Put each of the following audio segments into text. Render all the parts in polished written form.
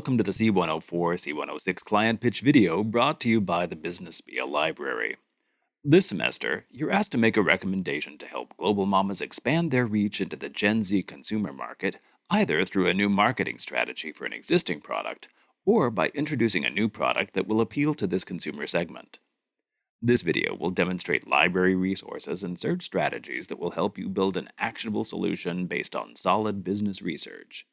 welcome to the C104 C106 client pitch video brought to you by the Business BL Library. This semester, you're asked to make a recommendation to help global mamas expand their reach into the Gen Z consumer market, either through a new marketing strategy for an existing product or by introducing a new product that will appeal to this consumer segment. This video will demonstrate library resources and search strategies that will help you build an actionable solution based on solid business research.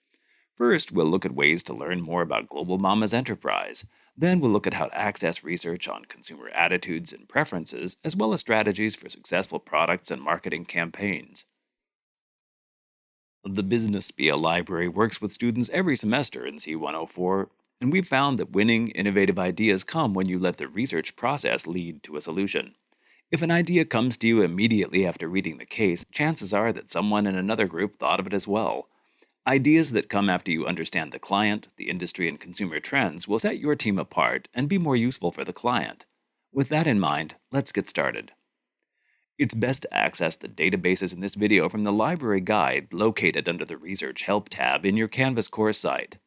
First, we'll look at ways to learn more about Global Mama's enterprise. Then we'll look at how to access research on consumer attitudes and preferences, as well as strategies for successful products and marketing campaigns. The Business BL Library works with students every semester in C104, and we've found that winning, innovative ideas come when you let the research process lead to a solution. If an idea comes to you immediately after reading the case, chances are that someone in another group thought of it as well. Ideas that come after you understand the client, the industry, and consumer trends will set your team apart and be more useful for the client. With that in mind, let's get started. It's best to access the databases in this video from the library guide located under the Research Help tab in your Canvas course site.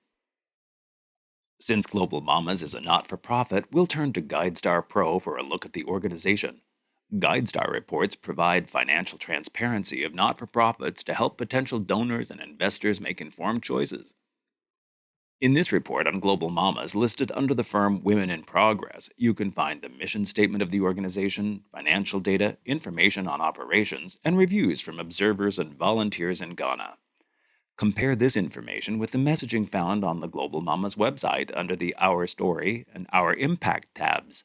Since Global Mamas is a not-for-profit, we'll turn to GuideStar Pro for a look at the organization. GuideStar reports provide financial transparency of not-for-profits to help potential donors and investors make informed choices. In this report on Global Mamas listed under the firm Women in Progress, you can find the mission statement of the organization, financial data, information on operations, and reviews from observers and volunteers in Ghana. Compare this information with the messaging found on the Global Mamas website under the Our Story and Our Impact tabs.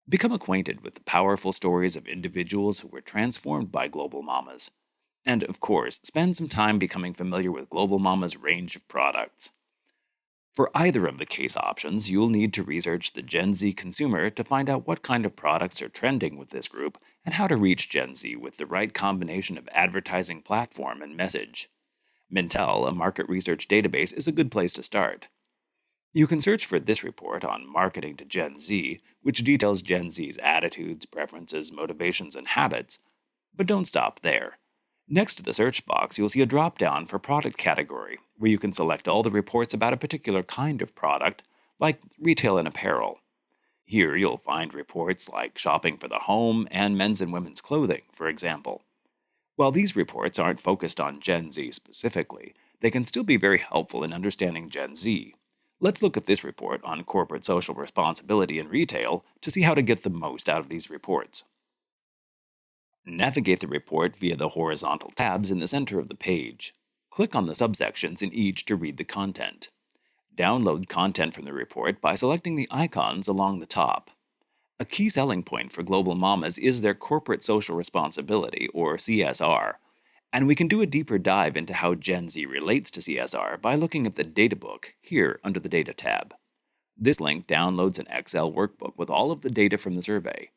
Become acquainted with the powerful stories of individuals who were transformed by Global Mamas. And, of course, spend some time becoming familiar with Global Mamas' range of products. For either of the case options, you'll need to research the Gen Z consumer to find out what kind of products are trending with this group and how to reach Gen Z with the right combination of advertising platform and message. Mintel, a market research database, is a good place to start. You can search for this report on Marketing to Gen Z, which details Gen Z's attitudes, preferences, motivations, and habits. But don't stop there. Next to the search box, you'll see a drop-down for product category, where you can select all the reports about a particular kind of product, like retail and apparel. Here you'll find reports like shopping for the home and men's and women's clothing, for example. While these reports aren't focused on Gen Z specifically, they can still be very helpful in understanding Gen Z. Let's look at this report on corporate social responsibility in retail to see how to get the most out of these reports. Navigate the report via the horizontal tabs in the center of the page. Click on the subsections in each to read the content. Download content from the report by selecting the icons along the top. A key selling point for Global Mamas is their corporate social responsibility, or CSR. And we can do a deeper dive into how Gen Z relates to CSR by looking at the Data Book here under the Data tab. This link downloads an Excel workbook with all of the data from the survey.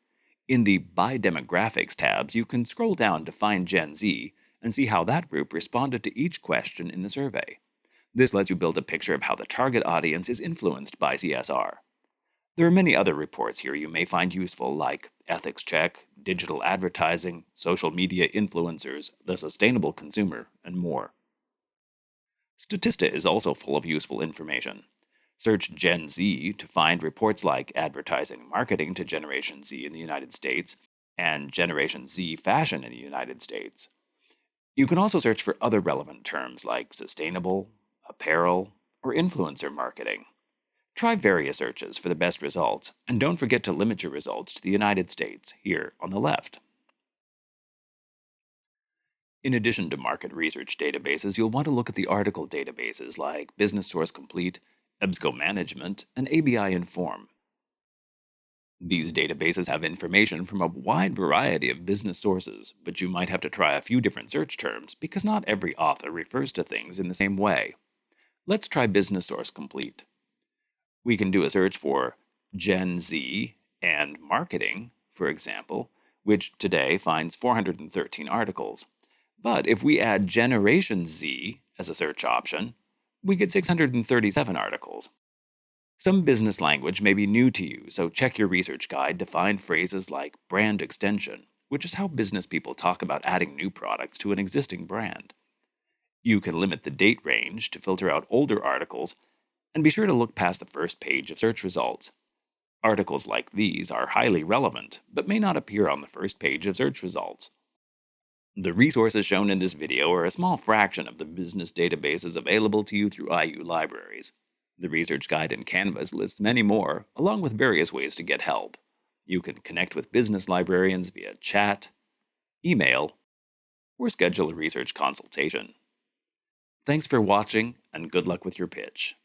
In the By Demographics tabs, you can scroll down to find Gen Z and see how that group responded to each question in the survey. This lets you build a picture of how the target audience is influenced by CSR. There are many other reports here you may find useful, like Ethics Check, Digital Advertising, Social Media Influencers, The Sustainable Consumer, and more. Statista is also full of useful information. Search Gen Z to find reports like Advertising Marketing to Generation Z in the United States and Generation Z Fashion in the United States. You can also search for other relevant terms like sustainable, apparel, or influencer marketing. Try various searches for the best results, and don't forget to limit your results to the United States, here on the left. In addition to market research databases, you'll want to look at the article databases like Business Source Complete, EBSCO Management, and ABI Inform. These databases have information from a wide variety of business sources, but you might have to try a few different search terms because not every author refers to things in the same way. Let's try Business Source Complete. We can do a search for Gen Z and marketing, for example, which today finds 413 articles. But if we add Generation Z as a search option, we get 637 articles. Some business language may be new to you, so check your research guide to find phrases like brand extension, which is how business people talk about adding new products to an existing brand. You can limit the date range to filter out older articles And be sure to look past the first page of search results. Articles like these are highly relevant, but may not appear on the first page of search results. The resources shown in this video are a small fraction of the business databases available to you through IU libraries. The research guide in Canvas lists many more, along with various ways to get help. You can connect with business librarians via chat, email, or schedule a research consultation. Thanks for watching, and good luck with your pitch.